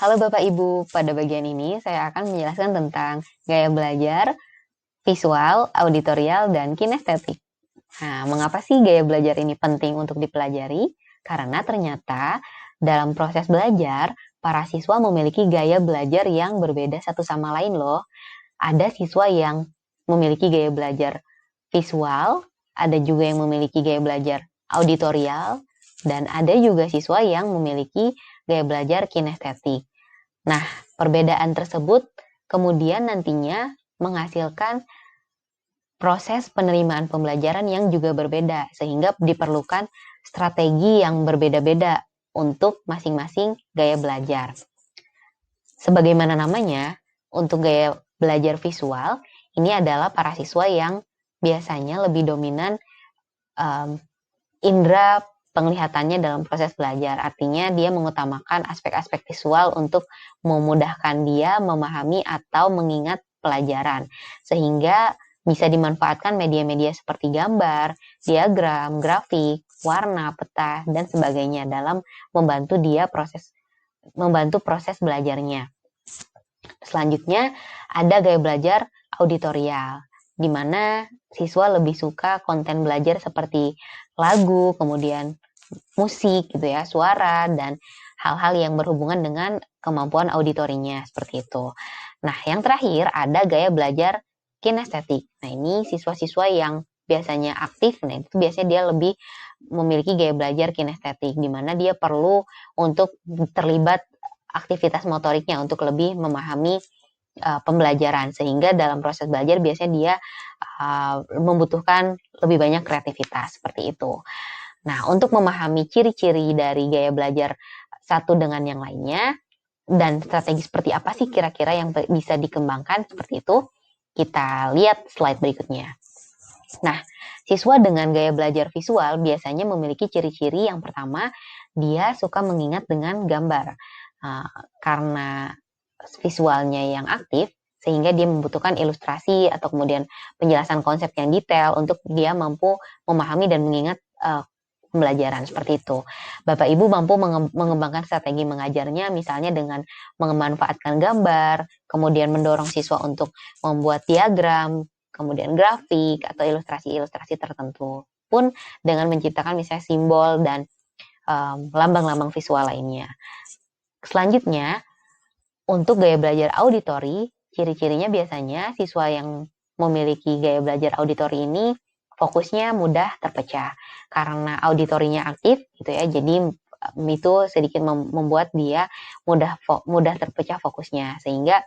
Halo Bapak Ibu, pada bagian ini saya akan menjelaskan tentang gaya belajar, visual, auditorial, dan kinestetik. Nah, mengapa sih gaya belajar ini penting untuk dipelajari? Karena ternyata dalam proses belajar, para siswa memiliki gaya belajar yang berbeda satu sama lain loh. Ada siswa yang memiliki gaya belajar visual, ada juga yang memiliki gaya belajar auditorial, dan ada juga siswa yang memiliki gaya belajar kinestetik. Nah, perbedaan tersebut kemudian nantinya menghasilkan proses penerimaan pembelajaran yang juga berbeda, sehingga diperlukan strategi yang berbeda-beda untuk masing-masing gaya belajar. Sebagaimana namanya, untuk gaya belajar visual, ini adalah para siswa yang biasanya lebih dominan indera penglihatannya dalam proses belajar. Artinya dia mengutamakan aspek-aspek visual untuk memudahkan dia memahami atau mengingat pelajaran. Sehingga bisa dimanfaatkan media-media seperti gambar, diagram, grafik, warna, peta, dan sebagainya dalam membantu proses belajarnya. Selanjutnya ada gaya belajar auditorial, di mana siswa lebih suka konten belajar seperti lagu, kemudian musik gitu ya, suara, dan hal-hal yang berhubungan dengan kemampuan auditorinya seperti itu. Nah, yang terakhir ada gaya belajar kinestetik. Nah, ini siswa-siswa yang biasanya aktif, nah itu biasanya dia lebih memiliki gaya belajar kinestetik, di mana dia perlu untuk terlibat aktivitas motoriknya untuk lebih memahami pembelajaran, sehingga dalam proses belajar biasanya dia membutuhkan lebih banyak kreativitas seperti itu. Nah, untuk memahami ciri-ciri dari gaya belajar satu dengan yang lainnya dan strategi seperti apa sih kira-kira yang bisa dikembangkan seperti itu, kita lihat slide berikutnya. Nah, siswa dengan gaya belajar visual biasanya memiliki ciri-ciri yang pertama, dia suka mengingat dengan gambar. Karena visualnya yang aktif, sehingga dia membutuhkan ilustrasi atau kemudian penjelasan konsep yang detail untuk dia mampu memahami dan mengingat pembelajaran seperti itu. Bapak Ibu mampu mengembangkan strategi mengajarnya misalnya dengan memanfaatkan gambar, kemudian mendorong siswa untuk membuat diagram, kemudian grafik atau ilustrasi-ilustrasi tertentu. Pun dengan menciptakan misalnya simbol dan lambang-lambang visual lainnya. Selanjutnya, untuk gaya belajar auditori, ciri-cirinya biasanya siswa yang memiliki gaya belajar auditori ini fokusnya mudah terpecah karena auditorinya aktif gitu ya. Jadi itu sedikit membuat dia mudah terpecah fokusnya, sehingga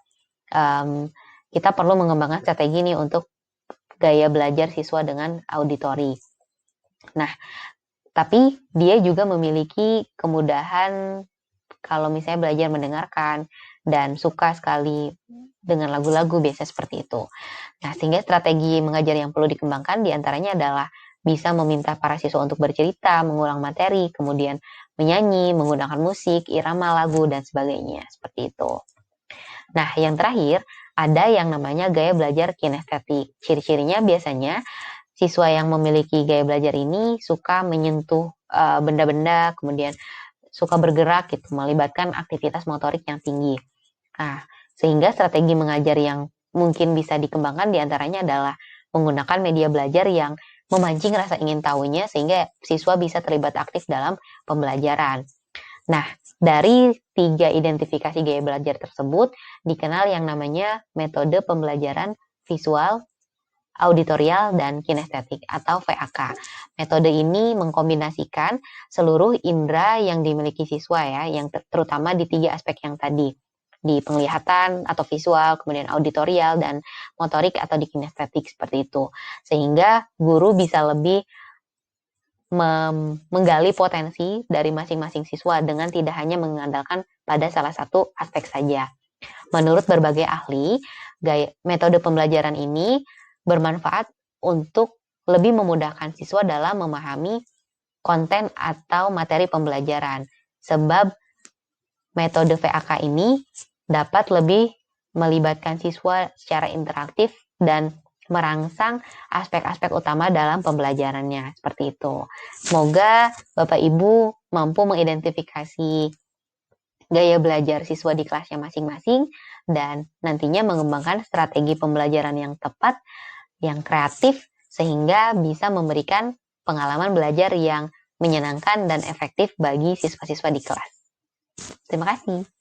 kita perlu mengembangkan strategi nih untuk gaya belajar siswa dengan auditori. Nah, tapi dia juga memiliki kemudahan kalau misalnya belajar mendengarkan dan suka sekali dengan lagu-lagu biasa seperti itu. Nah, sehingga strategi mengajar yang perlu dikembangkan diantaranya adalah bisa meminta para siswa untuk bercerita, mengulang materi, kemudian menyanyi, menggunakan musik, irama lagu, dan sebagainya. Seperti itu. Nah, yang terakhir, ada yang namanya gaya belajar kinestetik. Ciri-cirinya biasanya siswa yang memiliki gaya belajar ini suka menyentuh benda-benda, kemudian suka bergerak gitu, melibatkan aktivitas motorik yang tinggi. Nah, sehingga strategi mengajar yang mungkin bisa dikembangkan diantaranya adalah menggunakan media belajar yang memancing rasa ingin tahunya sehingga siswa bisa terlibat aktif dalam pembelajaran. Nah, dari 3 identifikasi gaya belajar tersebut dikenal yang namanya metode pembelajaran visual, auditorial, dan kinestetik atau VAK. Metode ini mengkombinasikan seluruh indera yang dimiliki siswa ya, yang terutama di 3 aspek yang tadi, di penglihatan atau visual, kemudian auditorial, dan motorik atau di kinestetik seperti itu. Sehingga guru bisa lebih menggali potensi dari masing-masing siswa dengan tidak hanya mengandalkan pada salah satu aspek saja. Menurut berbagai ahli, metode pembelajaran ini bermanfaat untuk lebih memudahkan siswa dalam memahami konten atau materi pembelajaran. Sebab metode VAK ini dapat lebih melibatkan siswa secara interaktif dan merangsang aspek-aspek utama dalam pembelajarannya. Seperti itu. Semoga Bapak Ibu mampu mengidentifikasi gaya belajar siswa di kelasnya masing-masing, dan nantinya mengembangkan strategi pembelajaran yang tepat, yang kreatif, sehingga bisa memberikan pengalaman belajar yang menyenangkan dan efektif bagi siswa-siswa di kelas. Terima kasih.